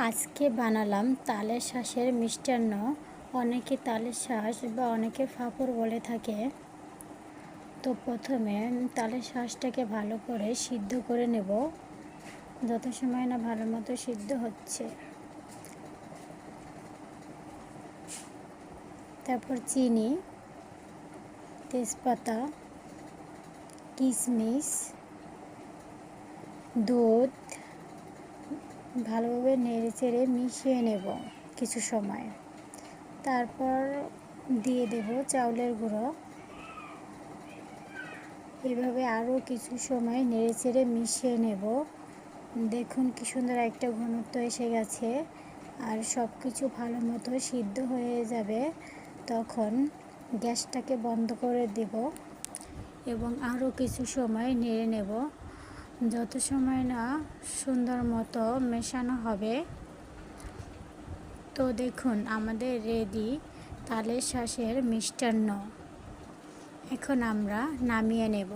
আজকে বানালাম তালের শাঁসের মিষ্টান্ন। অনেকে তালের শাঁস বা অনেকে ফাঁপড় বলে থাকে। তো প্রথমে তালের শাঁসটাকে ভালো করে সিদ্ধ করে নেব, যত সময় না ভালো মতো সিদ্ধ হচ্ছে। তারপর চিনি, তেজপাতা, কিশমিশ, দুধ ভালোভাবে নেড়েচেড়ে মিশিয়ে নেব কিছু সময়। তারপর দিয়ে দেব চাউলের গুঁড়ো। এভাবে আরও কিছু সময় নেড়েচেড়ে মিশিয়ে নেব। দেখুন কি সুন্দর একটা ঘনত্ব এসে গেছে। আর সব কিছু ভালো মতো সিদ্ধ হয়ে যাবে, তখন গ্যাসটাকে বন্ধ করে দেব এবং আরও কিছু সময় নেড়ে নেব, যত সময় না সুন্দর মতো মেশানো হবে। তো দেখুন আমাদের রেডি তালের শাঁসের মিষ্টান্ন। এখন আমরা নামিয়ে নেব।